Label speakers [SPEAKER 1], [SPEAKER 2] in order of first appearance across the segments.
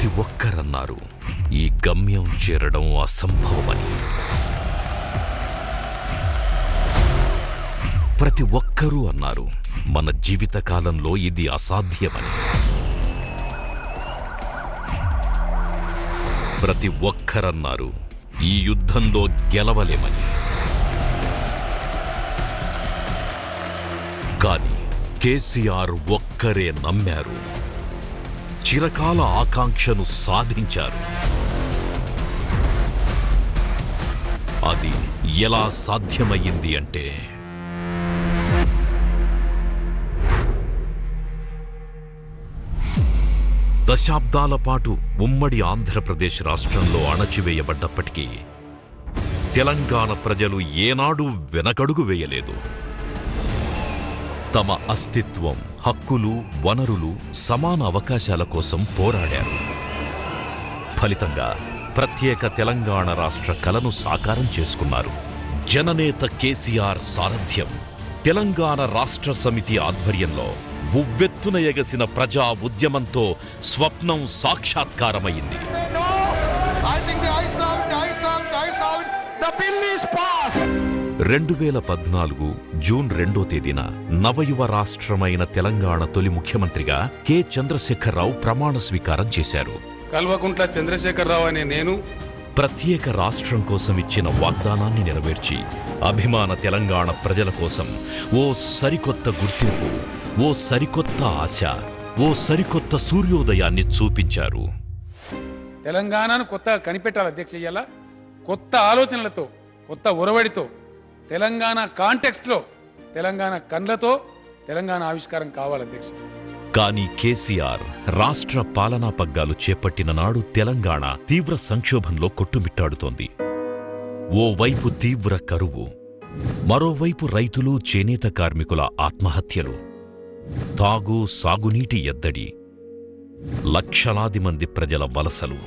[SPEAKER 1] ప్రతి ఒక్కరన్నారు ఈ గమ్యం చేరడం అసంభవమని. ప్రతి ఒక్కరూ అన్నారు మన జీవితకాలంలో ఇది అసాధ్యమని. ప్రతి ఒక్కరన్నారు ఈ యుద్ధంలో గెలవలేమని. కానీ కేసీఆర్ ఒక్కరే నమ్మారు, చిరకాల ఆకాంక్షను సాధించారు. అది ఎలా సాధ్యమయ్యింది అంటే దశాబ్దాల పాటు ఉమ్మడి ఆంధ్రప్రదేశ్ రాష్ట్రంలో అణచివేయబడ్డప్పటికీ తెలంగాణ ప్రజలు ఏనాడూ వెనకడుగు వేయలేదు. తమ అస్తిత్వం, హక్కులు, వనరులు, సమాన అవకాశాల కోసం పోరాడారు. ఫలితంగా ప్రత్యేక తెలంగాణ రాష్ట్ర కలను సాకారం చేసుకున్నారు. జననేత కేసీఆర్ సారథ్యం, తెలంగాణ రాష్ట్ర సమితి ఆధ్వర్యంలో ఉవ్వెత్తున ఎగసిన ప్రజా ఉద్యమంతో స్వప్నం సాక్షాత్కారమైంది. 2014 జూన్ 2వ తేదీన నవయువ రాష్ట్రమైన తెలంగాణ తొలి ముఖ్యమంత్రిగా కె. చంద్రశేఖరరావు ప్రమాణ స్వీకారం చేశారు.
[SPEAKER 2] కల్వకుంట్ల చంద్రశేఖరరావు అనే నేను
[SPEAKER 1] ప్రత్యేక రాష్ట్రం కోసం ఇచ్చిన వాగ్దానాన్ని నెరవేర్చి అభిమాన తెలంగాణ ప్రజల కోసం ఓ సరికొత్త గుర్తింపు, ఓ సరికొత్త ఆశ, ఓ సరికొత్త సూర్యోదయాన్ని చూపించారు.
[SPEAKER 2] తెలంగాణను కొత్తగా కనిపెట్టాలి అధ్యక్ష. ఇయ్యాల కొత్త ఆలోచనలతో, కొత్త ఒరవడితో, తెలంగాణ కాంటెక్స్ట్లో, తెలంగాణ కండ్లతో తెలంగాణ ఆవిష్కారం కావాలి అధ్యక్ష.
[SPEAKER 1] కానీ కేసీఆర్ రాష్ట్ర పాలనా పగ్గాలు చేపట్టిన నాడు తెలంగాణ తీవ్ర సంక్షోభంలో కొట్టుమిట్టాడుతోంది. ఓవైపు తీవ్ర కరువు, మరోవైపు రైతులు, చేనేత కార్మికుల ఆత్మహత్యలు, తాగు సాగునీటి ఎద్దడి, లక్షలాది మంది ప్రజల వలసలు,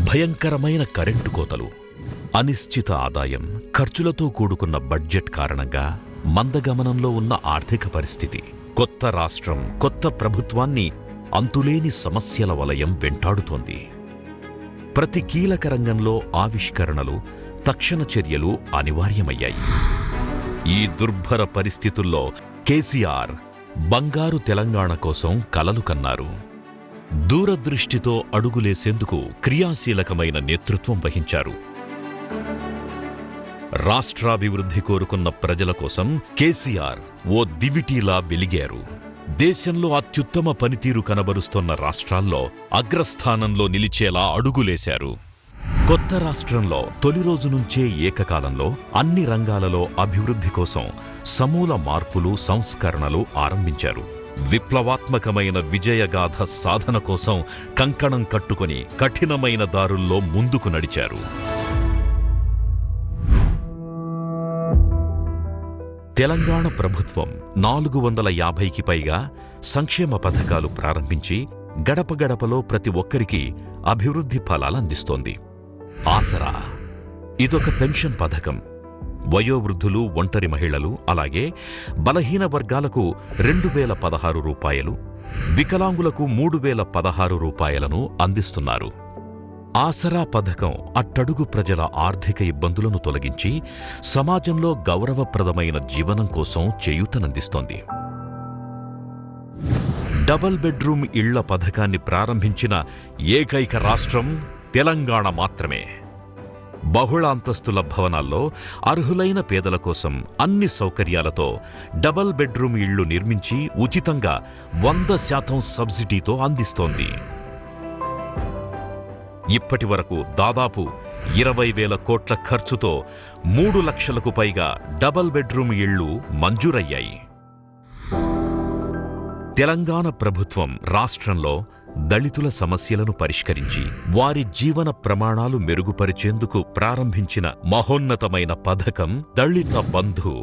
[SPEAKER 1] భయంకరమైన కరెంటు కోతలు, అనిశ్చిత ఆదాయం, ఖర్చులతో కూడుకున్న బడ్జెట్ కారణంగా మందగమనంలో ఉన్న ఆర్థిక పరిస్థితి, కొత్త రాష్ట్రం, కొత్త ప్రభుత్వాన్ని అంతులేని సమస్యల వలయం వెంటాడుతోంది. ప్రతి కీలక రంగంలో ఆవిష్కరణలు, తక్షణ చర్యలు అనివార్యమయ్యాయి. ఈ దుర్భర పరిస్థితుల్లో కేసీఆర్ బంగారు తెలంగాణ కోసం కలలు కన్నారు. దూరదృష్టితో అడుగులేసేందుకు క్రియాశీలకమైన నేతృత్వం వహించారు. రాష్ట్రాభివృద్ధి కోరుకున్న ప్రజల కోసం కేసీఆర్ ఓ దివిటీలా వెలిగారు. దేశంలో అత్యుత్తమ పనితీరు కనబరుస్తున్న రాష్ట్రాల్లో అగ్రస్థానంలో నిలిచేలా అడుగులేశారు. కొత్త రాష్ట్రంలో తొలి రోజు నుంచే ఏకకాలంలో అన్ని రంగాలలో అభివృద్ధి కోసం సమూల మార్పులు, సంస్కరణలు ఆరంభించారు. విప్లవాత్మకమైన విజయగాథ సాధన కోసం కంకణం కట్టుకొని కఠినమైన దారుల్లో ముందుకు నడిచారు. తెలంగాణ ప్రభుత్వం 450కి పైగా సంక్షేమ పథకాలు ప్రారంభించి గడప గడపలో ప్రతి ఒక్కరికి అభివృద్ధి ఫలాలందిస్తోంది. ఆసరా ఇదొక పెన్షన్ పథకం. వయోవృద్ధులు, ఒంటరి మహిళలు, అలాగే బలహీన వర్గాలకు 2016 రూపాయలు, వికలాంగులకు 3016 రూపాయలను అందిస్తున్నారు. ఆసరా పథకం అట్టడుగు ప్రజల ఆర్థిక ఇబ్బందులను తొలగించి సమాజంలో గౌరవప్రదమైన జీవనం కోసం చేయూతనందిస్తోంది. డబుల్ బెడ్రూమ్ ఇళ్ల పథకాన్ని ప్రారంభించిన ఏకైక రాష్ట్రం తెలంగాణ మాత్రమే. బహుళ అంతస్తుల భవనాల్లో అర్హులైన పేదల కోసం అన్ని సౌకర్యాలతో డబుల్ బెడ్రూమ్ ఇళ్లు నిర్మించి ఉచితంగా 100% సబ్సిడీతో అందిస్తోంది. ఇప్పటి వరకు దాదాపు 20,000 కోట్ల ఖర్చుతో 3 లక్షలకు పైగా డబుల్ బెడ్రూమ్ ఇళ్లు మంజూరయ్యాయి. తెలంగాణ ప్రభుత్వం రాష్ట్రంలో దళితుల సమస్యలను పరిష్కరించి వారి జీవన ప్రమాణాలు మెరుగుపరిచేందుకు ప్రారంభించిన మహోన్నతమైన పథకం దళిత బంధు.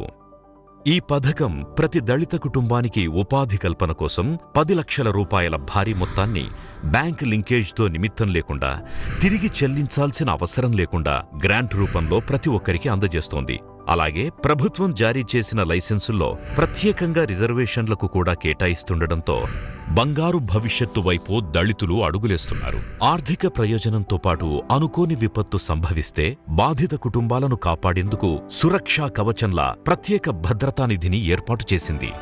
[SPEAKER 1] ఈ పథకం ప్రతి దళిత కుటుంబానికి ఉపాధి కల్పన కోసం 10 లక్షల రూపాయల భారీ మొత్తాన్ని బ్యాంక్ లింకేజ్తో నిమిత్తం లేకుండా, తిరిగి చెల్లించాల్సిన అవసరం లేకుండా గ్రాంట్ రూపంలో ప్రతి ఒక్కరికి అందజేస్తోంది. అలాగే ప్రభుత్వం జారీ చేసిన లైసెన్సుల్లో ప్రత్యేకంగా రిజర్వేషన్లకు కూడా కేటాయిస్తుండటంతో బంగారు భవిష్యత్తు వైపు దళితులు అడుగులేస్తున్నారు. ఆర్థిక ప్రయోజనంతో పాటు అనుకోని విపత్తు సంభవిస్తే బాధిత కుటుంబాలను కాపాడేందుకు సురక్షా కవచంలా ప్రత్యేక భద్రతా నిధిని ఏర్పాటు చేసింది.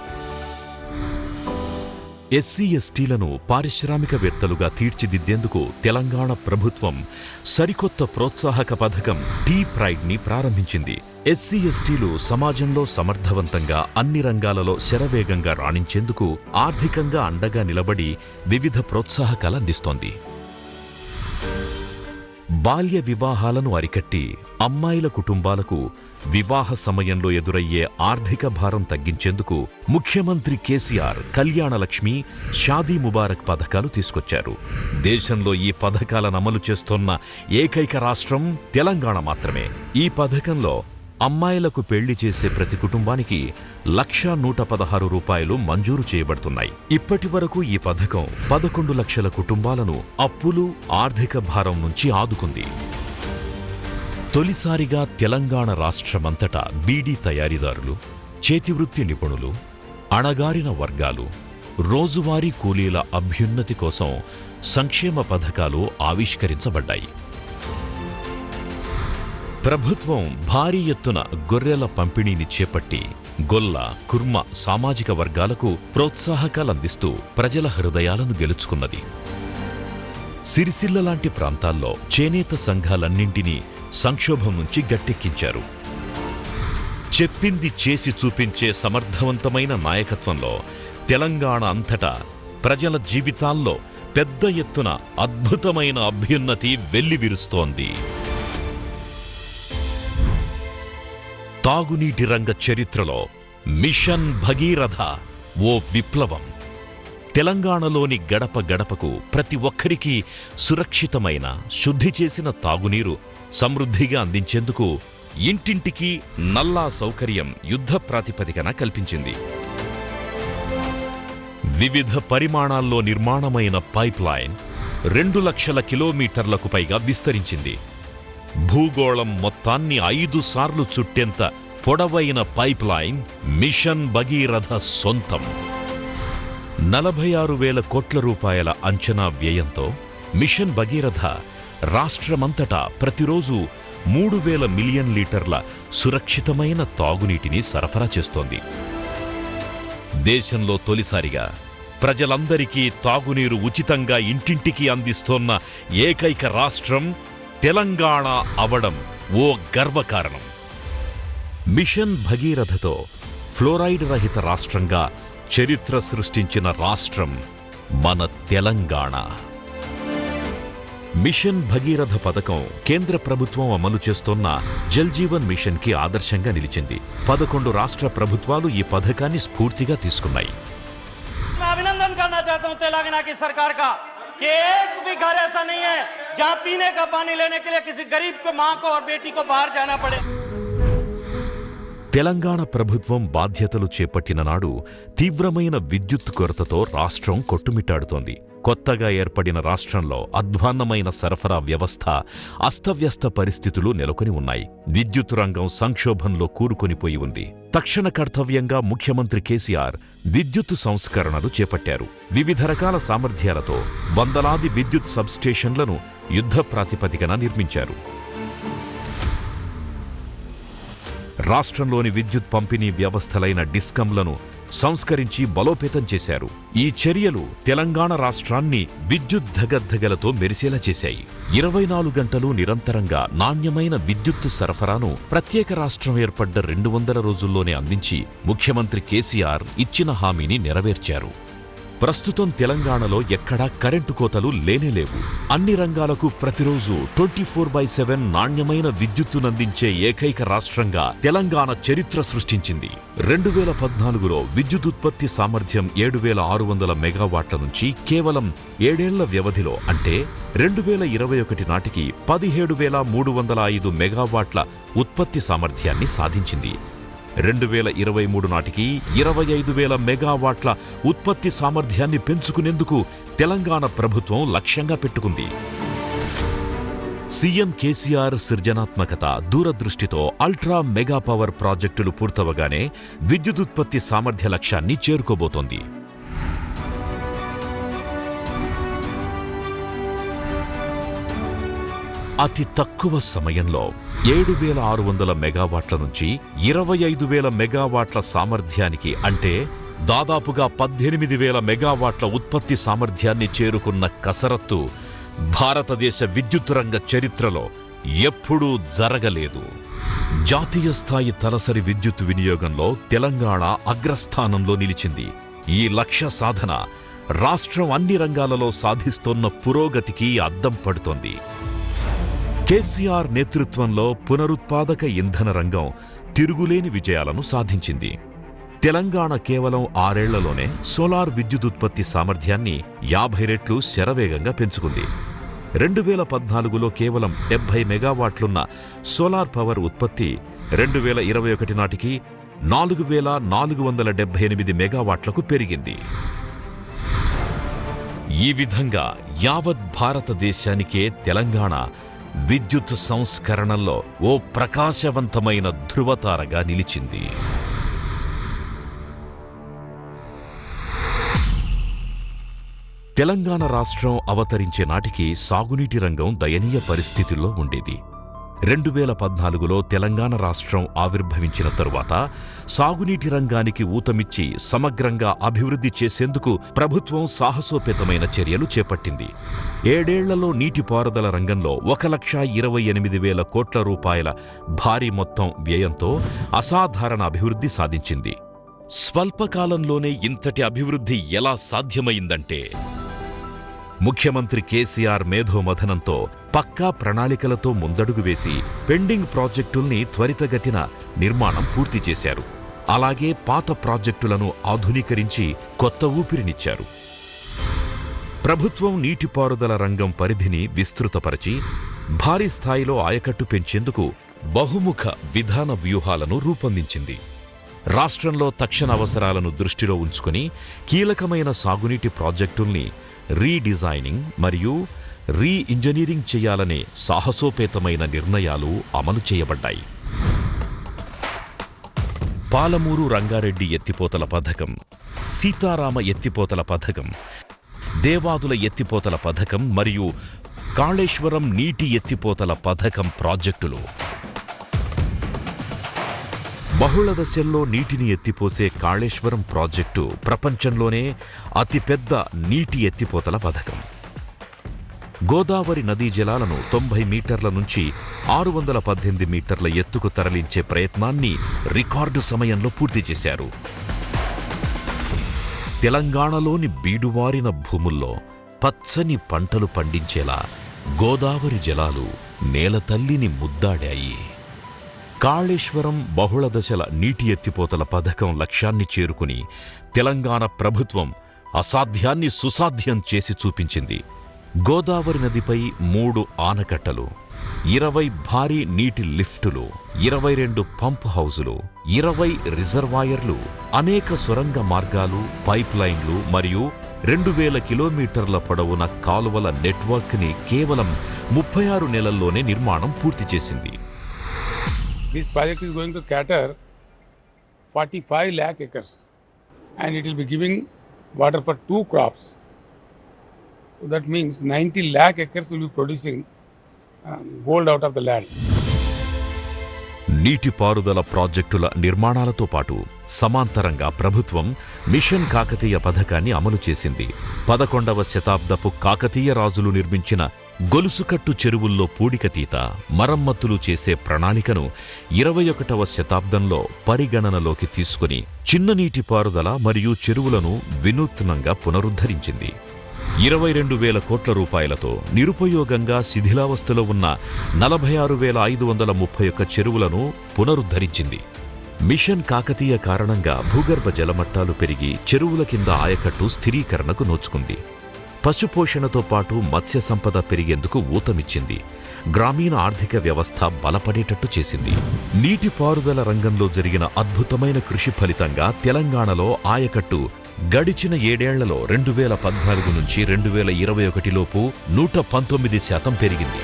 [SPEAKER 1] ఎస్సీ ఎస్టీలను పారిశ్రామికవేత్తలుగా తీర్చిదిద్దేందుకు తెలంగాణ ప్రభుత్వం సరికొత్త ప్రోత్సాహక పథకం టీ ప్రైడ్ని ప్రారంభించింది. ఎస్సీ ఎస్టీలు సమాజంలో సమర్థవంతంగా అన్ని రంగాలలో శరవేగంగా రాణించేందుకు ఆర్థికంగా అండగా నిలబడి వివిధ ప్రోత్సాహకాలందిస్తోంది. బాల్య వివాహాలను అరికట్టి అమ్మాయిల కుటుంబాలకు వివాహ సమయంలో ఎదురయ్యే ఆర్థిక భారం తగ్గించేందుకు ముఖ్యమంత్రి కేసీఆర్ కళ్యాణలక్ష్మి, షాదీ ముబారక్ పథకాలు తీసుకొచ్చారు. దేశంలో ఈ పథకాలను అమలు చేస్తోన్న ఏకైక రాష్ట్రం తెలంగాణ మాత్రమే. ఈ పథకంలో అమ్మాయిలకు పెళ్లి చేసే ప్రతి కుటుంబానికి 1,116 రూపాయలు మంజూరు చేయబడుతున్నాయి. ఇప్పటి వరకు ఈ పథకం 11 లక్షల కుటుంబాలను అప్పులు, ఆర్థిక భారం నుంచి ఆదుకుంది. తొలిసారిగా తెలంగాణ రాష్ట్రమంతటా బీడీ తయారీదారులు, చేతివృత్తి నిపుణులు, అణగారిన వర్గాలు, రోజువారీ కూలీల అభ్యున్నతి కోసం సంక్షేమ పథకాలు ఆవిష్కరించబడ్డాయి. ప్రభుత్వం భారీ ఎత్తున గొర్రెల పంపిణీని చేపట్టి గొల్ల, కుర్మ సామాజిక వర్గాలకు ప్రోత్సాహకాలందిస్తూ ప్రజల హృదయాలను గెలుచుకున్నది. సిరిసిల్ల లాంటి ప్రాంతాల్లో చేనేత సంఘాలన్నింటినీ సంక్షోభం నుంచి గట్టెక్కించారు. చెప్పింది చేసి చూపించే సమర్థవంతమైన నాయకత్వంలో తెలంగాణ అంతటా ప్రజల జీవితాల్లో పెద్ద ఎత్తున అద్భుతమైన అభ్యున్నతి వెల్లివిరుస్తోంది. తాగునీటి రంగ చరిత్రలో మిషన్ భగీరథ ఓ విప్లవం. తెలంగాణలోని గడప గడపకు ప్రతి ఒక్కరికి సురక్షితమైన, శుద్ధి చేసిన తాగునీరు సమృద్ధిగా అందించేందుకు ఇంటింటికి నల్లా సౌకర్యం యుద్ధ ప్రాతిపదికన కల్పించింది. వివిధ పరిమాణాల్లో నిర్మాణమైన పైప్ లైన్ 2 లక్షల కిలోమీటర్లకు పైగా విస్తరించింది. భూగోళం మొత్తాన్ని 5 సార్లు చుట్టేంత పొడవైన పైప్ లైన్ మిషన్ భగీరథ సొంతం. 46,000 కోట్ల రూపాయల అంచనా వ్యయంతో మిషన్ భగీరథ రాష్ట్రమంతటా ప్రతిరోజు 3,000 మిలియన్ లీటర్ల సురక్షితమైన తాగునీటిని సరఫరా చేస్తోంది. దేశంలో తొలిసారిగా ప్రజలందరికీ తాగునీరు ఉచితంగా ఇంటింటికి అందిస్తోన్న ఏకైక రాష్ట్రం తెలంగాణ అవడం ఓ గర్వకారణం. మిషన్ భగీరథతో ఫ్లోరైడ్ రహిత రాష్ట్రంగా చరిత్ర సృష్టించిన రాష్ట్రం మన తెలంగాణ. మిషన్ భగీరథ పథకం కేంద్ర ప్రభుత్వం అమలు చేస్తోన్న జల్ జీవన్ మిషన్ కి ఆదర్శంగా నిలిచింది. 11 రాష్ట్ర ప్రభుత్వాలు ఈ పథకాన్ని స్ఫూర్తిగా తీసుకున్నాయి.
[SPEAKER 3] अभिनंदन करना चाहता हूं तेलंगाना की सरकार का कि एक भी घर ऐसा नहीं है जहां पीने का पानी लेने के लिए किसी गरीब को, मां को और बेटी को बाहर जाना पड़े.
[SPEAKER 1] తెలంగాణ ప్రభుత్వం బాధ్యతలు చేపట్టిన నాడు తీవ్రమైన విద్యుత్ కొరతతో రాష్ట్రం కొట్టుమిట్టాడుతోంది. కొత్తగా ఏర్పడిన రాష్ట్రంలో అధ్వాన్నమైన సరఫరా వ్యవస్థ, అస్తవ్యస్త పరిస్థితులు నెలకొని ఉన్నాయి. విద్యుత్ రంగం సంక్షోభంలో కూరుకొనిపోయి ఉంది. తక్షణ కర్తవ్యంగా ముఖ్యమంత్రి కేసీఆర్ విద్యుత్ సంస్కరణలు చేపట్టారు. వివిధ రకాల సామర్థ్యాలతో వందలాది విద్యుత్ సబ్స్టేషన్లను యుద్ధ ప్రాతిపదికన నిర్మించారు. రాష్ట్రంలోని విద్యుత్ పంపిణీ వ్యవస్థలైన డిస్కంలను సంస్కరించి బలోపేతం చేశారు. ఈ చర్యలు తెలంగాణ రాష్ట్రాన్ని విద్యుత్ ధగధగలతో మెరిసేలా చేశాయి. 24 గంటలు నిరంతరంగా నాణ్యమైన విద్యుత్తు సరఫరాను ప్రత్యేక రాష్ట్రం ఏర్పడ్డ 200 రోజుల్లోనే అందించి ముఖ్యమంత్రి కేసీఆర్ ఇచ్చిన హామీని నెరవేర్చారు. ప్రస్తుతం తెలంగాణలో ఎక్కడా కరెంటు కోతలు లేనేలేవు. అన్ని రంగాలకు ప్రతిరోజు 24/7 నాణ్యమైన విద్యుత్తునందించే ఏకైక రాష్ట్రంగా తెలంగాణ చరిత్ర సృష్టించింది. 2014లో విద్యుత్ ఉత్పత్తి సామర్థ్యం 7,600 మెగావాట్ల నుంచి కేవలం 7 ఏళ్ల వ్యవధిలో అంటే 2021 నాటికి 17,305 మెగావాట్ల ఉత్పత్తి సామర్థ్యాన్ని సాధించింది. 2023 నాటికి 25,000 మెగావాట్ల ఉత్పత్తి సామర్థ్యాన్ని పెంచుకునేందుకు తెలంగాణ ప్రభుత్వం లక్ష్యంగా పెట్టుకుంది. సీఎం కేసీఆర్ సృజనాత్మకత, దూరదృష్టితో అల్ట్రా మెగా పవర్ ప్రాజెక్టులు పూర్తవగానే విద్యుదుత్పత్తి సామర్థ్య లక్ష్యాన్ని చేరుకోబోతోంది. అతి తక్కువ సమయంలో 7,600 మెగావాట్ల నుంచి 25,000 మెగావాట్ల సామర్థ్యానికి, అంటే దాదాపుగా 18,000 మెగావాట్ల ఉత్పత్తి సామర్థ్యాన్ని చేరుకున్న కసరత్తు భారతదేశ విద్యుత్ రంగ చరిత్రలో ఎప్పుడూ జరగలేదు. జాతీయ స్థాయి తలసరి విద్యుత్ వినియోగంలో తెలంగాణ అగ్రస్థానంలో నిలిచింది. ఈ లక్ష్య సాధన రాష్ట్రం అన్ని రంగాలలో సాధిస్తోన్న పురోగతికి అద్దం పడుతోంది. కేసీఆర్ నేతృత్వంలో పునరుత్పాదక ఇంధన రంగం తిరుగులేని విజయాలను సాధించింది. తెలంగాణ కేవలం 6 ఏళ్లలోనే సోలార్ విద్యుదుత్పత్తి సామర్థ్యాన్ని 50 రెట్లు శరవేగంగా పెంచుకుంది. 2014లో కేవలం 70 మెగావాట్లున్న సోలార్ పవర్ ఉత్పత్తి 2021 నాటికి 4,478 మెగావాట్లకు పెరిగింది. ఈ విధంగా యావత్ భారతదేశానికే తెలంగాణ విద్యుత్ సంస్కరణల్లో ఓ ప్రకాశవంతమైన ధృవతారగా నిలిచింది. తెలంగాణ రాష్ట్రం అవతరించే నాటికి సాగునీటి రంగం దయనీయ పరిస్థితుల్లో ఉండేది. 2014లో తెలంగాణ రాష్ట్రం ఆవిర్భవించిన తరువాత సాగునీటి రంగానికి ఊతమిచ్చి సమగ్రంగా అభివృద్ధి చేసేందుకు ప్రభుత్వం సాహసోపేతమైన చర్యలు చేపట్టింది. 7 ఏళ్లలో నీటిపారుదల రంగంలో 1,28,000 కోట్ల రూపాయల భారీ మొత్తం వ్యయంతో అసాధారణ అభివృద్ధి సాధించింది. స్వల్పకాలంలోనే ఇంతటి అభివృద్ధి ఎలా సాధ్యమైందంటే, ముఖ్యమంత్రి కేసీఆర్ మేధోమథనంతో పక్కా ప్రణాళికలతో ముందడుగు వేసి పెండింగ్ ప్రాజెక్టుల్ని త్వరితగతిన నిర్మాణం పూర్తి చేశారు. అలాగే పాత ప్రాజెక్టులను ఆధునీకరించి కొత్త ఊపిరినిచ్చారు. ప్రభుత్వం నీటిపారుదల రంగం పరిధిని విస్తృతపరచి భారీ స్థాయిలో ఆయకట్టు పెంచేందుకు బహుముఖ విధాన వ్యూహాలను రూపొందించింది. రాష్ట్రంలో తక్షణ అవసరాలను దృష్టిలో ఉంచుకుని కీలకమైన సాగునీటి ప్రాజెక్టుల్ని రీడిజైనింగ్ మరియు రీఇంజనీరింగ్ చేయాలనే సాహసోపేతమైన నిర్ణయాలు అమలు చేయబడ్డాయి. పాలమూరు రంగారెడ్డి ఎత్తిపోతల పథకం, సీతారామ ఎత్తిపోతల పథకం, దేవాదుల ఎత్తిపోతల పథకం మరియు కాళేశ్వరం నీటి ఎత్తిపోతల పథకం ప్రాజెక్టులు. బహుళ దశల్లో నీటిని ఎత్తిపోసే కాళేశ్వరం ప్రాజెక్టు ప్రపంచంలోనే అతిపెద్ద నీటి ఎత్తిపోతల పథకం. గోదావరి నదీ జలాలను 90 మీటర్ల నుంచి 618 మీటర్ల ఎత్తుకు తరలించే ప్రయత్నాన్ని రికార్డు సమయంలో పూర్తి చేశారు. తెలంగాణలోని బీడువారిన భూముల్లో పచ్చని పంటలు పండించేలా గోదావరి జలాలు నేలతల్లిని ముద్దాడాయి. కాళేశ్వరం బహుళ దశల నీటి ఎత్తిపోతల పథకం లక్ష్యాన్ని చేరుకుని తెలంగాణ ప్రభుత్వం అసాధ్యాన్ని సుసాధ్యం చేసి చూపించింది. గోదావరి నదిపై 3 ఆనకట్టలు, 20 భారీ నీటి లిఫ్టులు, 22 పంప్ హౌజులు, 20 రిజర్వాయర్లు, అనేక సొరంగ మార్గాలు, పైప్ లైన్లు మరియు 2,000 కిలోమీటర్ల పొడవున కాలువల నెట్వర్క్ని కేవలం 36 నెలల్లోనే నిర్మాణం పూర్తి చేసింది.
[SPEAKER 2] This project is going to cater 45 lakh acres and it will be giving water for 2 crops. So that means 90 lakh acres will be producing gold out of the land.
[SPEAKER 1] నీటిపారుదల ప్రాజెక్టుల నిర్మాణాలతో పాటు సమాంతరంగా ప్రభుత్వం మిషన్ కాకతీయ పథకాన్ని అమలు చేసింది. 11వ శతాబ్దపు కాకతీయ రాజులు నిర్మించిన గొలుసుకట్టు చెరువుల్లో పూడికతీత, మరమ్మతులు చేసే ప్రణాళికను 21వ శతాబ్దంలో పరిగణనలోకి తీసుకుని చిన్న నీటిపారుదల మరియు చెరువులను వినూత్నంగా పునరుద్ధరించింది. 22,000 కోట్ల రూపాయలతో నిరుపయోగంగా శిథిలావస్థలో ఉన్న 46,531 చెరువులను పునరుద్ధరించింది. మిషన్ కాకతీయ కారణంగా భూగర్భ జలమట్టాలు పెరిగి చెరువుల కింద ఆయకట్టు స్థిరీకరణకు నోచుకుంది. పశుపోషణతో పాటు మత్స్య సంపద పెరిగేందుకు ఊతమిచ్చింది. గ్రామీణ ఆర్థిక వ్యవస్థ బలపడేటట్టు చేసింది. నీటిపారుదల రంగంలో జరిగిన అద్భుతమైన కృషి ఫలితంగా తెలంగాణలో ఆయకట్టు గడిచిన 7 ఏళ్లలో 2014 నుంచి 2021 లోపు 119% పెరిగింది.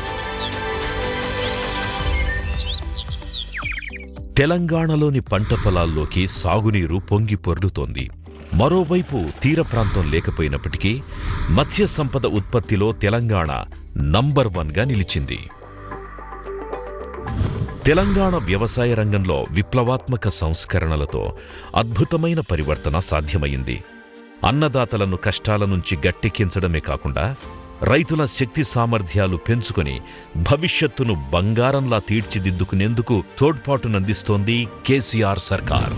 [SPEAKER 1] తెలంగాణలోని పంట పొలాల్లోకి సాగునీరు పొంగి పొర్లుతోంది. మరోవైపు తీర ప్రాంతం లేకపోయినప్పటికీ మత్స్య సంపద ఉత్పత్తిలో తెలంగాణ నంబర్ 1గా నిలిచింది. తెలంగాణ వ్యవసాయ రంగంలో విప్లవాత్మక సంస్కరణలతో అద్భుతమైన పరివర్తన సాధ్యమైంది. అన్నదాతలను కష్టాల నుంచి గట్టెక్కించడమే కాకుండా రైతుల శక్తి సామర్థ్యాలు పెంచుకొని భవిష్యత్తును బంగారంలా తీర్చిదిద్దుకునేందుకు తోడ్పాటునందిస్తోంది కేసీఆర్ సర్కార్.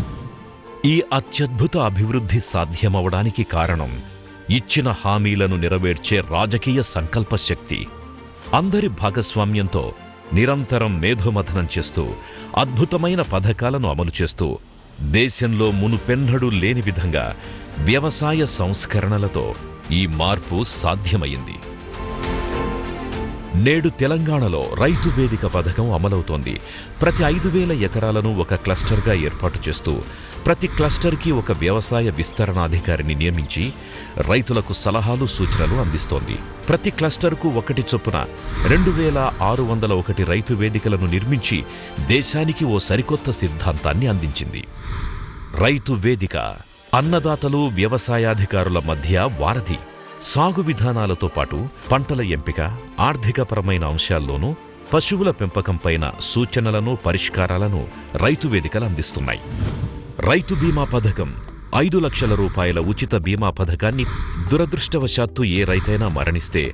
[SPEAKER 1] ఈ అత్యద్భుత అభివృద్ధి సాధ్యమవడానికి కారణం ఇచ్చిన హామీలను నెరవేర్చే రాజకీయ సంకల్ప శక్తి. అందరి భాగస్వామ్యంతో నిరంతరం మేధోమథనం చేస్తూ అద్భుతమైన పథకాలను అమలు చేస్తూ దేశంలో మునుపెన్నడూ లేని విధంగా వ్యవసాయ సంస్కరణలతో ఈ మార్పు సాధ్యమైంది. నేడు తెలంగాణలో రైతు వేదిక పథకం అమలవుతోంది. ప్రతి 5,000 ఎకరాలను ఒక క్లస్టర్గా ఏర్పాటు చేస్తూ ప్రతి క్లస్టర్కి ఒక వ్యవసాయ విస్తరణాధికారిని నియమించి రైతులకు సలహాలు సూచనలు అందిస్తోంది. ప్రతి క్లస్టర్కు 1 చొప్పున 2,601 రైతు వేదికలను నిర్మించి దేశానికి ఓ సరికొత్త సిద్ధాంతాన్ని అందించింది. రైతు వేదిక అన్నదాతలు వ్యవసాయాధికారుల మధ్య వారధి. సాగు విధానాలతో పాటు పంటల ఎంపిక, ఆర్థికపరమైన అంశాల్లోనూ పశువుల పెంపకంపైన సూచనలను, పరిష్కారాలను రైతు వేదికలు అందిస్తున్నాయి. రైతు బీమా పథకం 5 లక్షల రూపాయల ఉచిత బీమా పథకాన్ని దురదృష్టవశాత్తు ఏ రైతైనా మరణిస్తే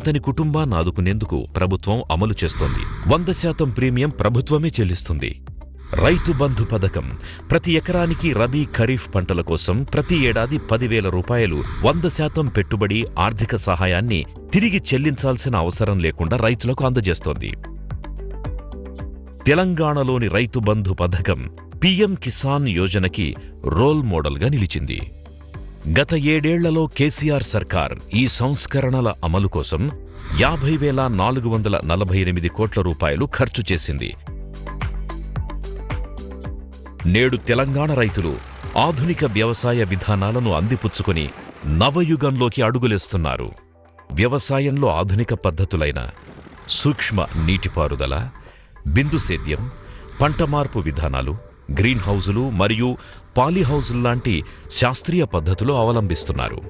[SPEAKER 1] అతని కుటుంబాన్ని ఆదుకునేందుకు ప్రభుత్వం అమలు చేస్తోంది. 100% ప్రీమియం ప్రభుత్వమే చెల్లిస్తుంది. రైతు బంధు పథకం ప్రతి ఎకరానికి రబీ, ఖరీఫ్ పంటల కోసం ప్రతి ఏడాది 10,000 రూపాయలు 100% పెట్టుబడి ఆర్థిక సహాయాన్ని తిరిగి చెల్లించాల్సిన అవసరం లేకుండా రైతులకు అందజేస్తోంది. తెలంగాణలోని రైతు బంధు పథకం పీఎం కిసాన్ యోజనకి రోల్ మోడల్గా నిలిచింది. గత 7 ఏళ్లలో కేసీఆర్ సర్కార్ ఈ సంస్కరణల అమలు కోసం 50,448 కోట్ల రూపాయలు ఖర్చు చేసింది. నేడు తెలంగాణ రైతులు ఆధునిక వ్యవసాయ విధానాలను అందిపుచ్చుకొని నవయుగంలోకి అడుగులేస్తున్నారు. వ్యవసాయంలో ఆధునిక పద్ధతులైన సూక్ష్మ నీటిపారుదల, బిందు సేద్యం, పంట మార్పు విధానాలు, గ్రీన్ హౌజులు మరియు పాలీహౌజుల్లాంటి శాస్త్రీయ పద్ధతులు అవలంబిస్తున్నారు.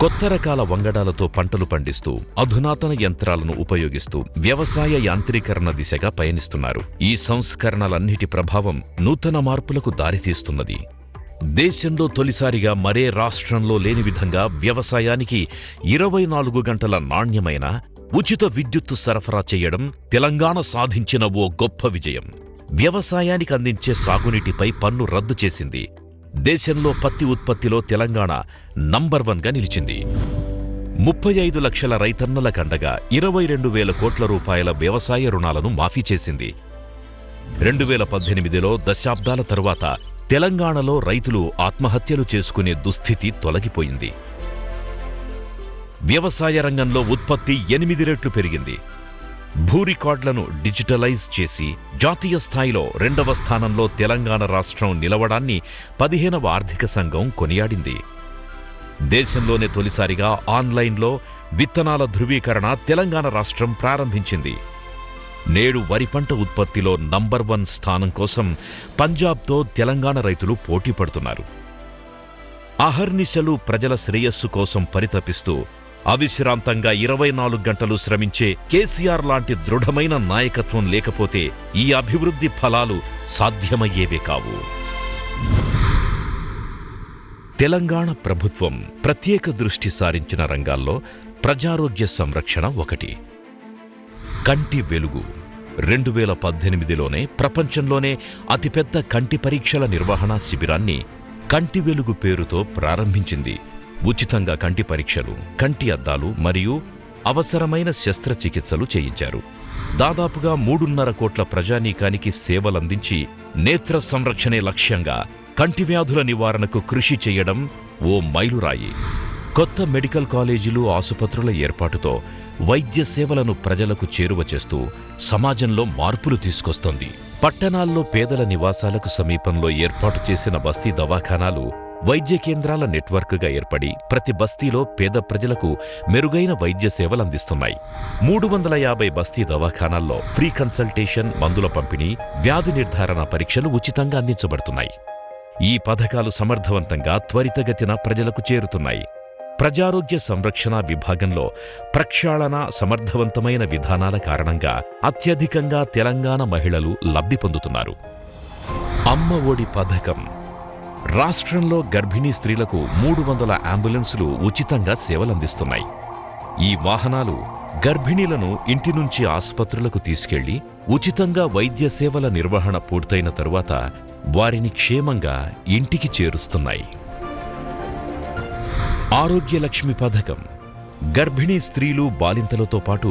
[SPEAKER 1] కొత్త రకాల వంగడాలతో పంటలు పండిస్తూ అధునాతన యంత్రాలను ఉపయోగిస్తూ వ్యవసాయ యాంత్రీకరణ దిశగా పయనిస్తున్నారు. ఈ సంస్కరణలన్నిటి ప్రభావం నూతన మార్పులకు దారితీస్తున్నది. దేశంలో తొలిసారిగా మరే రాష్ట్రంలో లేని విధంగా వ్యవసాయానికి 24 గంటల నాణ్యమైన ఉచిత విద్యుత్తు సరఫరా చేయడం తెలంగాణ సాధించిన ఓ గొప్ప విజయం. వ్యవసాయానికి అందించే సాగునీటిపై పన్ను రద్దు చేసింది. దేశంలో పత్తి ఉత్పత్తిలో తెలంగాణ నంబర్ 1గా నిలిచింది. 35 లక్షల రైతన్నల కండగా 22,000 కోట్ల రూపాయల వ్యవసాయ రుణాలను మాఫీ చేసింది. 2018లో దశాబ్దాల తరువాత తెలంగాణలో రైతులు ఆత్మహత్యలు చేసుకునే దుస్థితి తొలగిపోయింది. వ్యవసాయ రంగంలో ఉత్పత్తి 8 రెట్లు పెరిగింది. భూ రికార్డులను డిజిటలైజ్ చేసి జాతీయ స్థాయిలో 2వ స్థానంలో తెలంగాణ రాష్ట్రం నిలవడాన్ని 15వ ఆర్థిక సంఘం కొనియాడింది. దేశంలోనే తొలిసారిగా ఆన్లైన్లో విత్తనాల ధృవీకరణ తెలంగాణ రాష్ట్రం ప్రారంభించింది. నేడు వరి పంట ఉత్పత్తిలో నంబర్ 1 స్థానం కోసం పంజాబ్తో తెలంగాణ రైతులు పోటీ పడుతున్నారు. అహర్నిశలు ప్రజల శ్రేయస్సు కోసం పరితపిస్తూ అవిశ్రాంతంగా 24 గంటలు శ్రమించే కేసీఆర్ లాంటి దృఢమైన నాయకత్వం లేకపోతే ఈ అభివృద్ధి ఫలాలు సాధ్యమయ్యేవే కావు. తెలంగాణ ప్రభుత్వం ప్రత్యేక దృష్టి సారించిన రంగాల్లో ప్రజారోగ్య సంరక్షణ ఒకటి. కంటి వెలుగు 2018లోనే ప్రపంచంలోనే అతిపెద్ద కంటి పరీక్షల నిర్వహణా శిబిరాన్ని కంటి వెలుగు పేరుతో ప్రారంభించింది. ఉచితంగా కంటి పరీక్షలు, కంటి అద్దాలు మరియు అవసరమైన శస్త్రచికిత్సలు చేయించారు. దాదాపుగా 3.5 కోట్ల ప్రజానీకానికి సేవలందించి నేత్ర సంరక్షణే లక్ష్యంగా కంటి వ్యాధుల నివారణకు కృషి చేయడం ఓ మైలురాయి. కొత్త మెడికల్ కాలేజీలు, ఆసుపత్రుల ఏర్పాటుతో వైద్య సేవలను ప్రజలకు చేరువ చేస్తూ సమాజంలో మార్పులు తీసుకొస్తోంది. పట్టణాల్లో పేదల నివాసాలకు సమీపంలో ఏర్పాటు చేసిన బస్తీ దవాఖానాలు వైద్య కేంద్రాల నెట్వర్క్గా ఏర్పడి ప్రతి బస్తీలో పేద ప్రజలకు మెరుగైన వైద్య సేవలందిస్తున్నాయి. 350 బస్తీ దవాఖానాల్లో ఫ్రీ కన్సల్టేషన్, మందుల పంపిణీ, వ్యాధి నిర్ధారణ పరీక్షలు ఉచితంగా అందించబడుతున్నాయి. ఈ పథకాలు సమర్థవంతంగా త్వరితగతిన ప్రజలకు చేరుతున్నాయి. ప్రజారోగ్య సంరక్షణ విభాగంలో ప్రక్షాళన, సమర్థవంతమైన విధానాల కారణంగా అత్యధికంగా తెలంగాణ మహిళలు లబ్ధి పొందుతున్నారు. అమ్మ ఒడి పథకం. రాష్ట్రంలో గర్భిణీ స్త్రీలకు 300 అంబులెన్సులు ఉచితంగా సేవలందిస్తున్నాయి. ఈ వాహనాలు గర్భిణీలను ఇంటి నుంచి ఆసుపత్రులకు తీసుకెళ్లి ఉచితంగా వైద్య సేవల నిర్వహణ పూర్తయిన తరువాత వారిని క్షేమంగా ఇంటికి చేరుస్తున్నాయి. ఆరోగ్యలక్ష్మి పథకం. గర్భిణీ స్త్రీలు, బాలింతలతో పాటు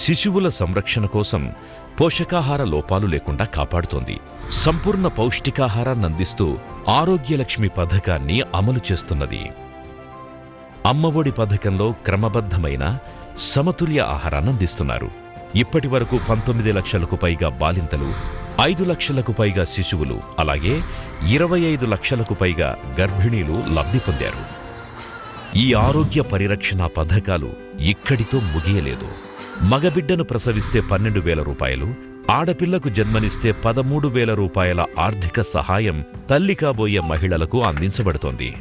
[SPEAKER 1] శిశువుల సంరక్షణ కోసం పోషకాహార లోపాలు లేకుండా కాపాడుతోంది. సంపూర్ణ పౌష్టికాహారాన్నందిస్తూ ఆరోగ్యలక్ష్మి పథకాన్ని అమలు చేస్తున్నది. అమ్మఒడి పథకంలో క్రమబద్ధమైన సమతుల్య ఆహారాన్నందిస్తున్నారు. ఇప్పటివరకు 19 లక్షలకు పైగా బాలింతలు, 5 లక్షలకు పైగా శిశువులు, అలాగే 25 లక్షలకు పైగా గర్భిణీలు లబ్ధి పొందారు. ఈ ఆరోగ్య పరిరక్షణ పథకాలు ఇక్కడితో ముగియలేదు. మగబిడ్డను ప్రసవిస్తే 12,000 రూపాయలు, ఆడపిల్లకు జన్మనిస్తే 13,000 రూపాయల ఆర్థిక సహాయం తల్లి కాబోయే మహిళలకు అందించబడుతోంది.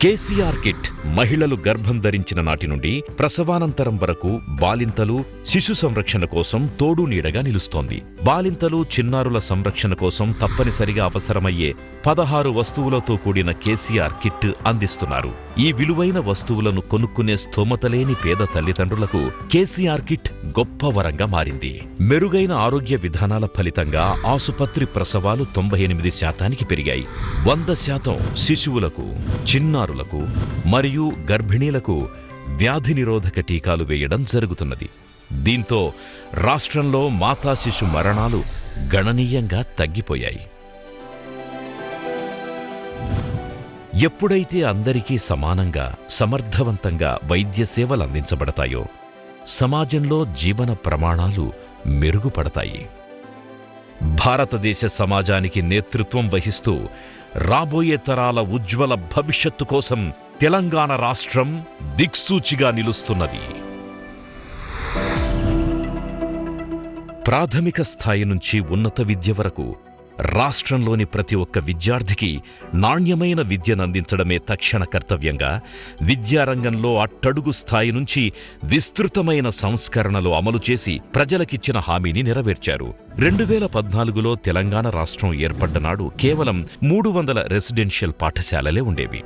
[SPEAKER 1] కేసీఆర్ కిట్. మహిళలు గర్భం ధరించిన నాటి నుండి ప్రసవానంతరం వరకు బాలింతలు, శిశు సంరక్షణ కోసం తోడు నీడగా నిలుస్తోంది. బాలింతలు, చిన్నారుల సంరక్షణ కోసం తప్పనిసరిగా అవసరమయ్యే 16 వస్తువులతో కూడిన కేసీఆర్ కిట్ అందిస్తున్నారు. ఈ విలువైన వస్తువులను కొనుక్కునే స్తోమత లేని పేద తల్లిదండ్రులకు కేసీఆర్ కిట్ గొప్ప వరంగా మారింది. మెరుగైన ఆరోగ్య విధానాల ఫలితంగా ఆసుపత్రి ప్రసవాలు 98% పెరిగాయి. 100% శిశువులకు, చిన్నారులకు మరియు గర్భిణీలకు వ్యాధి నిరోధక టీకాలు వేయడం జరుగుతున్నది. దీంతో రాష్ట్రంలో మాతా శిశు మరణాలు గణనీయంగా తగ్గిపోయాయి. ఎప్పుడైతే అందరికీ సమానంగా, సమర్థవంతంగా వైద్య సేవలు అందించబడతాయో సమాజంలో జీవన ప్రమాణాలు మెరుగుపడతాయి. భారతదేశ సమాజానికి నేతృత్వం వహిస్తూ రాబోయే తరాల ఉజ్వల భవిష్యత్తు కోసం తెలంగాణ రాష్ట్రం దిక్సూచిగా నిలుస్తున్నది. ప్రాథమిక స్థాయి నుంచి ఉన్నత విద్య వరకు రాష్ట్రంలోని ప్రతి ఒక్క విద్యార్థికి నాణ్యమైన విద్యనందించడమే తక్షణ కర్తవ్యంగా విద్యారంగంలో అట్టడుగు స్థాయి నుంచి విస్తృతమైన సంస్కరణలు అమలు చేసి ప్రజలకిచ్చిన హామీని నెరవేర్చారు. 2014లో తెలంగాణ రాష్ట్రం ఏర్పడ్డ నాడు కేవలం 300 రెసిడెన్షియల్ పాఠశాలలే ఉండేవి.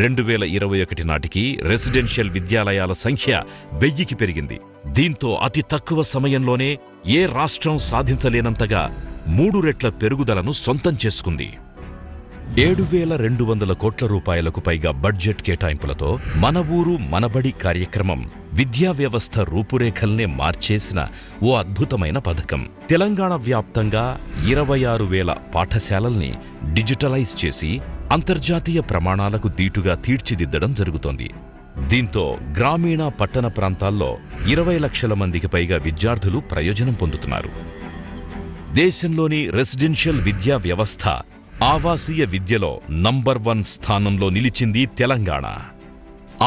[SPEAKER 1] 2021 నాటికి రెసిడెన్షియల్ విద్యాలయాల సంఖ్య 1000కి పెరిగింది. దీంతో అతి తక్కువ సమయంలోనే ఏ రాష్ట్రం సాధించలేనంతగా 3 రెట్ల పెరుగుదలను సొంతం చేసుకుంది. 7,200 కోట్ల రూపాయలకు పైగా బడ్జెట్ కేటాయింపులతో మన ఊరు మనబడి కార్యక్రమం విద్యా వ్యవస్థ రూపురేఖల్నే మార్చేసిన ఓ అద్భుతమైన పథకం. తెలంగాణ వ్యాప్తంగా 26,000 పాఠశాలల్ని డిజిటలైజ్ చేసి అంతర్జాతీయ ప్రమాణాలకు దీటుగా తీర్చిదిద్దడం జరుగుతోంది. దీంతో గ్రామీణ, పట్టణ ప్రాంతాల్లో 20 లక్షల మందికి పైగా విద్యార్థులు ప్రయోజనం పొందుతున్నారు. దేశంలోని రెసిడెన్షియల్ విద్యా వ్యవస్థ ఆవాసీయ విద్యలో నంబర్ 1 స్థానంలో నిలిచింది తెలంగాణ.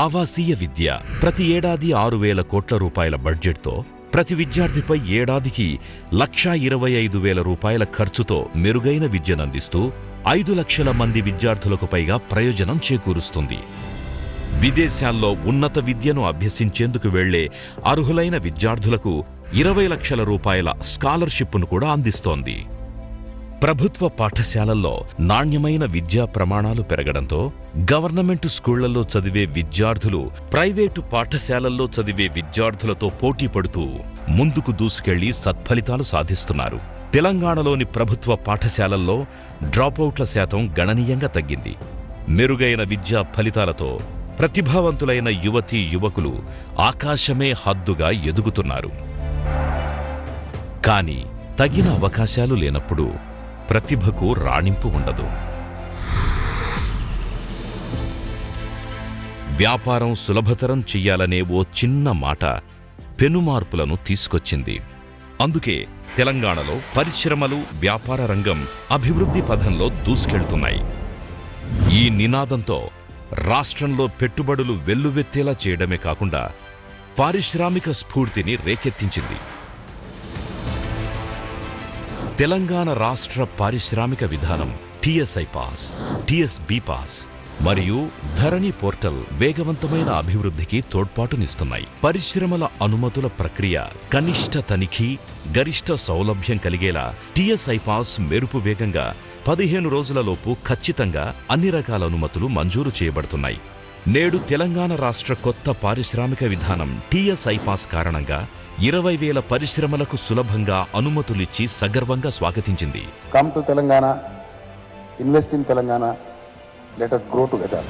[SPEAKER 1] ఆవాసీయ విద్య ప్రతి ఏడాది 6,000 కోట్ల రూపాయల బడ్జెట్తో ప్రతి విద్యార్థిపై ఏడాదికి 1,25,000 రూపాయల ఖర్చుతో మెరుగైన విద్యనందిస్తూ 5 లక్షల మంది విద్యార్థులకు పైగా ప్రయోజనం చేకూరుస్తుంది. విదేశాల్లో ఉన్నత విద్యను అభ్యసించేందుకు వెళ్లే అర్హులైన విద్యార్థులకు 20 లక్షల రూపాయల స్కాలర్షిప్ను కూడా అందిస్తోంది. ప్రభుత్వ పాఠశాలల్లో నాణ్యమైన విద్యా ప్రమాణాలు పెరగడంతో గవర్నమెంటు స్కూళ్లలో చదివే విద్యార్థులు ప్రైవేటు పాఠశాలల్లో చదివే విద్యార్థులతో పోటీ పడుతూ ముందుకు దూసుకెళ్లి సత్ఫలితాలు సాధిస్తున్నారు. తెలంగాణలోని ప్రభుత్వ పాఠశాలల్లో డ్రాపౌట్ల శాతం గణనీయంగా తగ్గింది. మెరుగైన విద్యా ఫలితాలతో ప్రతిభావంతులైన యువతీ యువకులు ఆకాశమే హద్దుగా ఎదుగుతున్నారు. కానీ తగిన అవకాశాలు లేనప్పుడు ప్రతిభకు రాణింపు ఉండదు. వ్యాపారం సులభతరం చెయ్యాలనే ఓ చిన్న మాట పెనుమార్పులను తీసుకొచ్చింది. అందుకే తెలంగాణలో పరిశ్రమలు, వ్యాపార రంగం అభివృద్ధి పథంలో దూసుకెళ్తున్నాయి. ఈ నినాదంతో రాష్ట్రంలో పెట్టుబడులు వెల్లువెత్తేలా చేయడమే కాకుండా పారిశ్రామిక స్ఫూర్తిని రేకెత్తించింది. తెలంగాణ రాష్ట్ర పారిశ్రామిక విధానం టీఎస్ఐ పాస్, టీఎస్బీ పాస్ మరియు ధరణి పోర్టల్ వేగవంతమైన అభివృద్ధికి తోడ్పాటునిస్తున్నాయి. పరిశ్రమల అనుమతుల ప్రక్రియ కనిష్ట తనిఖీ, గరిష్ట సౌలభ్యం కలిగేలా టీఎస్ఐ పాస్ మెరుపు వేగంగా 15 రోజులలోపు ఖచ్చితంగా అన్ని రకాల అనుమతులు మంజూరు చేయబడుతున్నాయి. నేడు తెలంగాణ రాష్ట్ర కొత్త పారిశ్రామిక విధానం టీఎస్ఐ పాస్ కారణంగా 20,000 పరిశ్రమలకు సులభంగా అనుమతులిచ్చి సగర్వంగా స్వాగతించింది.
[SPEAKER 4] Come to Telangana, invest in Telangana, let us grow together.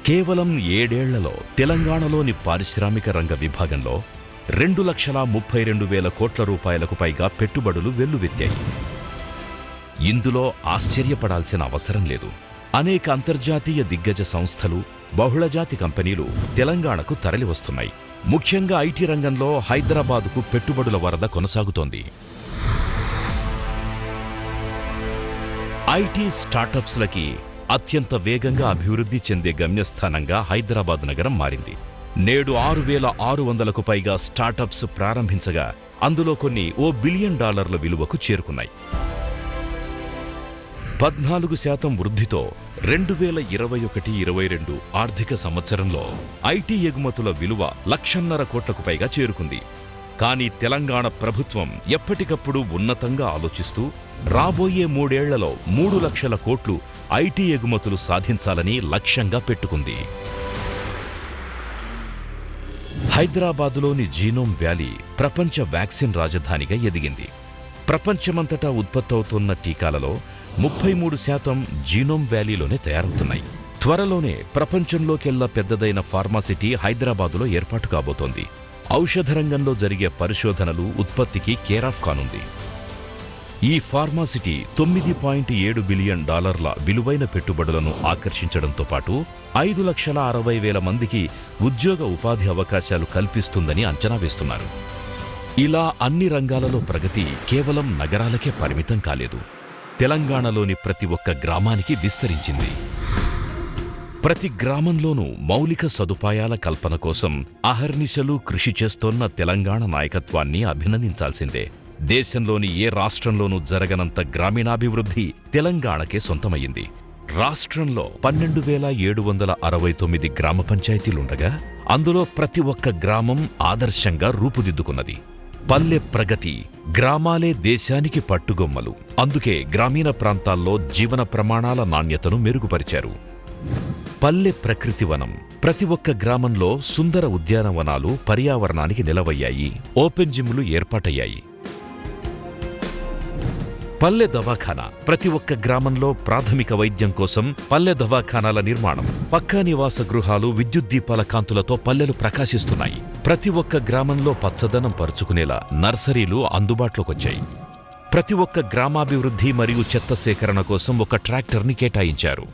[SPEAKER 1] కేవలం 7 ఏళ్లలో తెలంగాణలోని పారిశ్రామిక రంగ విభాగంలో 2,32,000 కోట్ల రూపాయలకు పైగా పెట్టుబడులు వెల్లువెత్తాయి. ఇందులో ఆశ్చర్యపడాల్సిన అవసరం లేదు. అనేక అంతర్జాతీయ దిగ్గజ సంస్థలు, బహుళజాతి కంపెనీలు తెలంగాణకు తరలివస్తున్నాయి. ముఖ్యంగా ఐటీ రంగంలో హైదరాబాదుకు పెట్టుబడుల వరద కొనసాగుతోంది. ఐటీ స్టార్టప్స్లకి అత్యంత వేగంగా అభివృద్ధి చెందే గమ్యస్థానంగా హైదరాబాద్ నగరం మారింది. నేడు 6,600కు పైగా స్టార్టప్స్ ప్రారంభించగా అందులో కొన్ని $1 బిలియన్ విలువకు చేరుకున్నాయి. 14% వృద్ధితో 2021-22 ఆర్థిక సంవత్సరంలో ఐటీ ఎగుమతుల విలువ 1,50,000 కోట్లకు పైగా చేరుకుంది. కానీ తెలంగాణ ప్రభుత్వం ఎప్పటికప్పుడు ఉన్నతంగా ఆలోచిస్తూ రాబోయే 3 ఏళ్లలో 3 లక్షల కోట్లు ఐటీ ఎగుమతులు సాధించాలని లక్ష్యంగా పెట్టుకుంది. హైదరాబాదులోని జీనోమ్ వ్యాలీ ప్రపంచ వ్యాక్సిన్ రాజధానిగా ఎదిగింది. ప్రపంచమంతటా ఉత్పత్తవుతున్న టీకాలలో 33% జీనోమ్ వ్యాలీలోనే తయారవుతున్నాయి. త్వరలోనే ప్రపంచంలోకెల్లా పెద్దదైన ఫార్మాసిటీ హైదరాబాదులో ఏర్పాటు కాబోతోంది. ఔషధ రంగంలో జరిగే పరిశోధనలు, ఉత్పత్తికి కేరాఫ్ కానుంది. ఈ ఫార్మాసిటీ $9.7 బిలియన్ విలువైన పెట్టుబడులను ఆకర్షించడంతో పాటు 5,60,000 మందికి ఉద్యోగ ఉపాధి అవకాశాలు కల్పిస్తుందని అంచనా వేస్తున్నారు. ఇలా అన్ని రంగాలలో ప్రగతి కేవలం నగరాలకే పరిమితం కాలేదు. తెలంగాణలోని ప్రతి ఒక్క గ్రామానికి విస్తరించింది. ప్రతి గ్రామంలోనూ మౌలిక సదుపాయాల కల్పన కోసం అహర్నిశలు కృషి చేస్తోన్న తెలంగాణ నాయకత్వాన్ని అభినందించాల్సిందే. దేశంలోని ఏ రాష్ట్రంలోనూ జరగనంత గ్రామీణాభివృద్ధి తెలంగాణకే సొంతమయ్యింది. రాష్ట్రంలో 12,769 గ్రామ పంచాయతీలుండగా అందులో ప్రతి ఒక్క గ్రామం ఆదర్శంగా రూపుదిద్దుకున్నది. పల్లె ప్రగతి, గ్రామాలే దేశానికి పట్టుగొమ్మలు. అందుకే గ్రామీణ ప్రాంతాల్లో జీవన ప్రమాణాల నాణ్యతను మెరుగుపరిచారు. పల్లె ప్రకృతి వనం, ప్రతి ఒక్క గ్రామంలో సుందర ఉద్యానవనాలు పర్యావరణానికి నిలవయ్యాయి. ఓపెన్ జిమ్లు ఏర్పాటయ్యాయి. పల్లె దవాఖానా, ప్రతి ఒక్క గ్రామంలో ప్రాథమిక వైద్యం కోసం పల్లె దవాఖానాల నిర్మాణం. పక్కా నివాస గృహాలు, విద్యుత్ దీపాల కాంతులతో పల్లెలు ప్రకాశిస్తున్నాయి. ప్రతి ఒక్క గ్రామంలో పచ్చదనం పరుచుకునేలా నర్సరీలు అందుబాటులోకొచ్చాయి. ప్రతి ఒక్క గ్రామాభివృద్ధి మరియు చెత్త సేకరణ కోసం ఒక ట్రాక్టర్ని కేటాయించారు.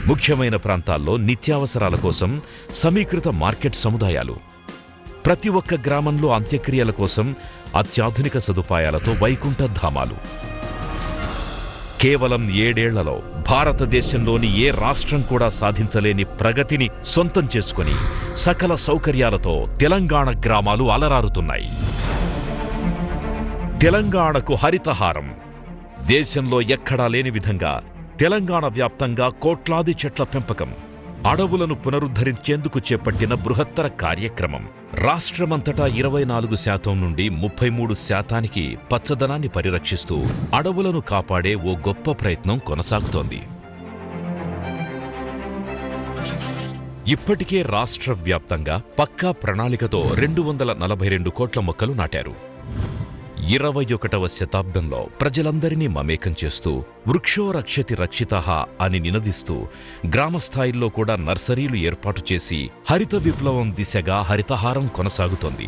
[SPEAKER 1] ముఖ్యమైన ప్రాంతాల్లో నిత్యావసరాల కోసం సమీకృత మార్కెట్ సముదాయాలు. ప్రతి ఒక్క గ్రామంలో అంత్యక్రియల కోసం అత్యాధునిక సదుపాయాలతో వైకుంఠ ధామాలు. కేవలం 7 ఏళ్లలో భారతదేశంలోని ఏ రాష్ట్రం కూడా సాధించలేని ప్రగతిని సొంతం చేసుకుని సకల సౌకర్యాలతో తెలంగాణ గ్రామాలు అలరారుతున్నాయి. తెలంగాణకు హరితహారం. దేశంలో ఎక్కడా లేని విధంగా తెలంగాణ వ్యాప్తంగా కోట్లాది చెట్ల పెంపకం, అడవులను పునరుద్ధరించేందుకు చేపట్టిన బృహత్తర కార్యక్రమం. రాష్ట్రమంతటా 24% నుండి 33%కి పచ్చదనాన్ని పరిరక్షిస్తూ అడవులను కాపాడే ఓ గొప్ప ప్రయత్నం కొనసాగుతోంది. ఇప్పటికే రాష్ట్ర వ్యాప్తంగా పక్కా ప్రణాళికతో 242 కోట్ల మొక్కలు నాటారు. 21వ శతాబ్దంలో ప్రజలందరినీ మమేకం చేస్తూ వృక్షో రక్షతి రక్షితః అని నినదిస్తూ గ్రామస్థాయిల్లో కూడా నర్సరీలు ఏర్పాటు చేసి హరిత విప్లవం దిశగా హరితహారం కొనసాగుతోంది.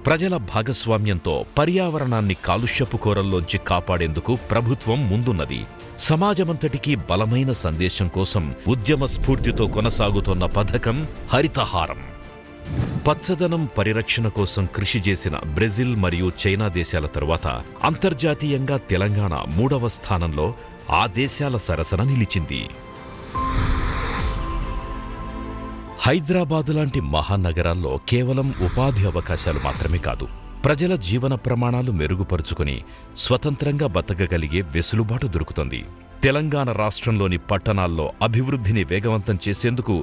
[SPEAKER 1] ప్రజల భాగస్వామ్యంతో పర్యావరణాన్ని కాలుష్యపు కోరల్లోంచి కాపాడేందుకు ప్రభుత్వం ముందున్నది. సమాజమంతటికీ బలమైన సందేశం కోసం ఉద్యమ స్ఫూర్తితో కొనసాగుతోన్న పథకం హరితహారం. పచ్చదనం పరిరక్షణ కోసం కృషి చేసిన బ్రెజిల్ మరియు చైనా దేశాల తరువాత అంతర్జాతీయంగా తెలంగాణ 3వ స్థానంలో ఆ దేశాల సరసన నిలిచింది. హైదరాబాదు లాంటి మహానగరాల్లో కేవలం ఉపాధి అవకాశాలు మాత్రమే కాదు, ప్రజల జీవన ప్రమాణాలు మెరుగుపరుచుకుని స్వతంత్రంగా బతకగలిగే వెసులుబాటు దొరుకుతుంది. తెలంగాణ రాష్ట్రంలోని పట్టణాల్లో అభివృద్ధిని వేగవంతం చేసేందుకు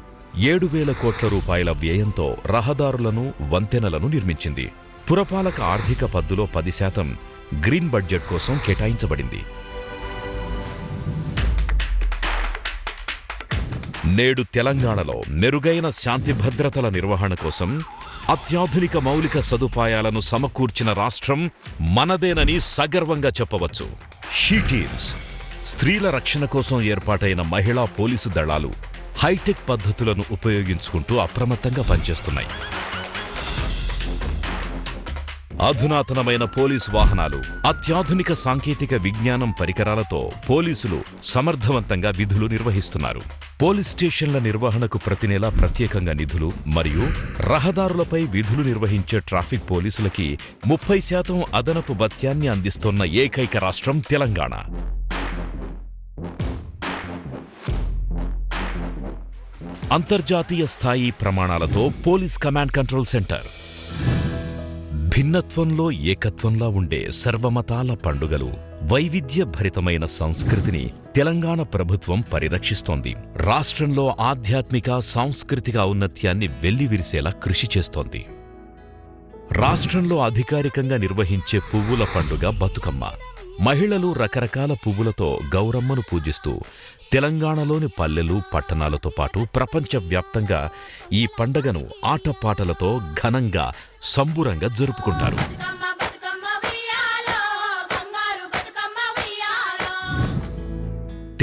[SPEAKER 1] 7,000 కోట్ల రూపాయల వ్యయంతో రహదారులను, వంతెనలను నిర్మించింది. పురపాలక ఆర్థిక పద్దులో 10% గ్రీన్ బడ్జెట్ కోసం కేటాయించబడింది. నేడు తెలంగాణలో మెరుగైన శాంతి భద్రతల నిర్వహణ కోసం అత్యాధునిక మౌలిక సదుపాయాలను సమకూర్చిన రాష్ట్రం మనదేనని సగర్వంగా చెప్పవచ్చు. షీ టీమ్స్, స్త్రీల రక్షణ కోసం ఏర్పాటైన మహిళా పోలీసు దళాలు హైటెక్ పద్ధతులను ఉపయోగించుకుంటూ అప్రమత్తంగా పనిచేస్తున్నాయి. అధునాతనమైన పోలీసు వాహనాలు, అత్యాధునిక సాంకేతిక విజ్ఞానం పరికరాలతో పోలీసులు సమర్థవంతంగా విధులు నిర్వహిస్తున్నారు. పోలీస్ స్టేషన్ల నిర్వహణకు ప్రతి నెలా ప్రత్యేకంగా నిధులు మరియు రహదారులపై విధులు నిర్వహించే ట్రాఫిక్ పోలీసులకి 30% అదనపు భత్యాన్ని అందిస్తోన్న ఏకైక రాష్ట్రం తెలంగాణ. అంతర్జాతీయ స్థాయి ప్రమాణాలతో పోలీస్ కమాండ్ కంట్రోల్ సెంటర్. భిన్నత్వంలో ఏకత్వంలా ఉండే సర్వమతాల పండుగలు, వైవిధ్య భరితమైన సంస్కృతిని తెలంగాణ ప్రభుత్వం పరిరక్షిస్తోంది. రాష్ట్రంలో ఆధ్యాత్మిక, సాంస్కృతిక ఔన్నత్యాన్ని వెల్లివిరిసేలా కృషి చేస్తోంది. రాష్ట్రంలో అధికారికంగా నిర్వహించే పువ్వుల పండుగ బతుకమ్మ. మహిళలు రకరకాల పువ్వులతో గౌరమ్మను పూజిస్తూ తెలంగాణలోని పల్లెలు, పట్టణాలతో పాటు ప్రపంచవ్యాప్తంగా ఈ పండగను ఆటపాటలతో ఘనంగా, సంబురంగా జరుపుకుంటారు.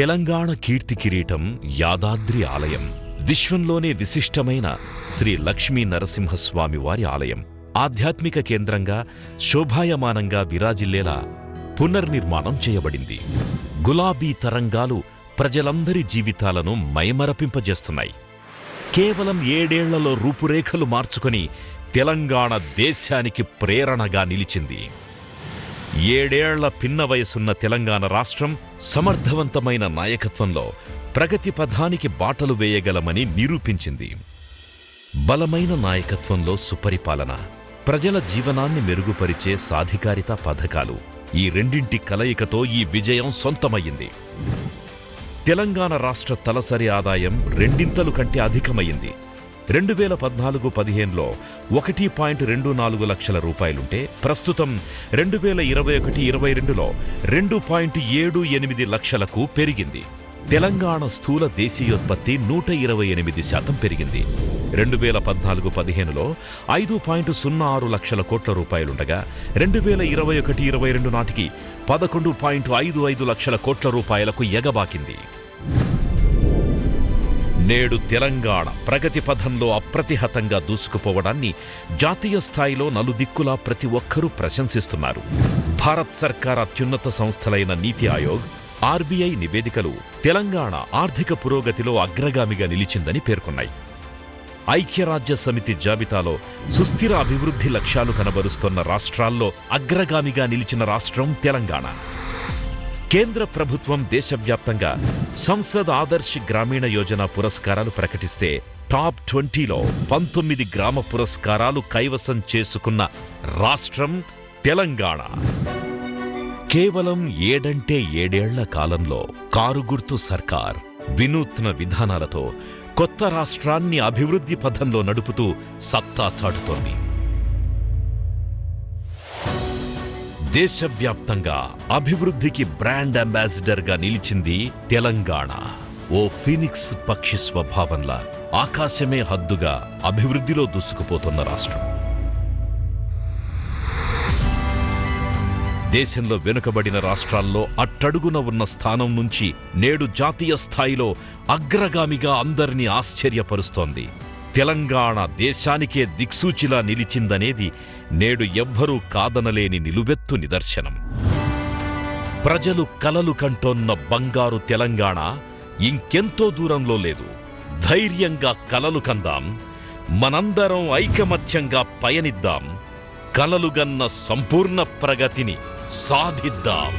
[SPEAKER 1] తెలంగాణ కీర్తి కిరీటం యాదాద్రి ఆలయం. విశ్వంలోనే విశిష్టమైన శ్రీ లక్ష్మీ నరసింహస్వామి వారి ఆలయం ఆధ్యాత్మిక కేంద్రంగా శోభాయమానంగా విరాజిల్లేలా పునర్నిర్మాణం చేయబడింది. గులాబీ తరంగాలు ప్రజలందరి జీవితాలను మైమరపింపజేస్తున్నాయి. కేవలం 7 ఏళ్లలో రూపురేఖలు మార్చుకొని తెలంగాణ దేశానికి ప్రేరణగా నిలిచింది. 7 ఏళ్ల పిన్న వయసున్న తెలంగాణ రాష్ట్రం సమర్థవంతమైన నాయకత్వంలో ప్రగతి పథానికి బాటలు వేయగలమని నిరూపించింది. బలమైన నాయకత్వంలో సుపరిపాలన, ప్రజల జీవనాన్ని మెరుగుపరిచే సాధికారిత పథకాలు, ఈ రెండింటి కలయికతో ఈ విజయం సొంతమయ్యింది. తెలంగాణ రాష్ట్ర తలసరి ఆదాయం 2 కంటే అధికమైంది. 2014-15లో 1.24 లక్షల రూపాయలుంటే ప్రస్తుతం 2021-22లో 2.78 లక్షలకు పెరిగింది. తెలంగాణ స్థూల దేశీయోత్పత్తి 128% పెరిగింది. 2014-15లో 5.06 లక్షల కోట్ల రూపాయలుండగా 2021-22 నాటికి 11.55 లక్షల కోట్ల రూపాయలకు ఎగబాకింది. నేడు తెలంగాణ ప్రగతి పథంలో అప్రతిహతంగా దూసుకుపోవడాన్ని జాతీయ స్థాయిలో నలుదిక్కులా ప్రతి ఒక్కరూ ప్రశంసిస్తున్నారు. భారత్ సర్కార్ అత్యున్నత సంస్థలైన నీతి ఆయోగ్, ఆర్బీఐ నివేదికలు తెలంగాణ ఆర్థిక పురోగతిలో అగ్రగామిగా నిలిచిందని పేర్కొన్నాయి. ఐక్యరాజ్య సమితి జాబితాలో సుస్థిర అభివృద్ధి లక్ష్యాలు కనబరుస్తున్న రాష్ట్రాల్లో అగ్రగామిగా నిలిచిన రాష్ట్రం తెలంగాణ. కేంద్ర ప్రభుత్వం దేశవ్యాప్తంగా సంసద్ ఆదర్శ్ గ్రామీణ యోజన పురస్కారాలు ప్రకటిస్తే టాప్ 20లో 19 గ్రామ పురస్కారాలు కైవసం చేసుకున్న రాష్ట్రం తెలంగాణ. కేవలం 7 ఏళ్ల కాలంలో కారుగుర్తు సర్కార్ వినూత్న విధానాలతో కొత్త రాష్ట్రాన్ని అభివృద్ధి పథంలో నడుపుతూ సత్తా చాటుతోంది. దేశవ్యాప్తంగా అభివృద్ధికి బ్రాండ్ అంబాసిడర్గా నిలిచింది తెలంగాణ. ఓ ఫీనిక్స్ పక్షి స్వభావంలా ఆకాశమే హద్దుగా అభివృద్ధిలో దూసుకుపోతున్న రాష్ట్రం. దేశంలో వెనుకబడిన రాష్ట్రాల్లో అట్టడుగున ఉన్న స్థానం నుంచి నేడు జాతీయ స్థాయిలో అగ్రగామిగా అందరినీ ఆశ్చర్యపరుస్తోంది. తెలంగాణ దేశానికే దిక్సూచిలా నిలిచిందనేది నేడు ఎవ్వరూ కాదనలేని నిలువెత్తు నిదర్శనం. ప్రజలు కలలు కంటోన్న బంగారు తెలంగాణ ఇంకెంతో దూరంలో లేదు. ధైర్యంగా కలలు కందాం, మనందరం ఐకమత్యంగా పయనిద్దాం, కలలుగన్న సంపూర్ణ ప్రగతిని సాధిద్దాం.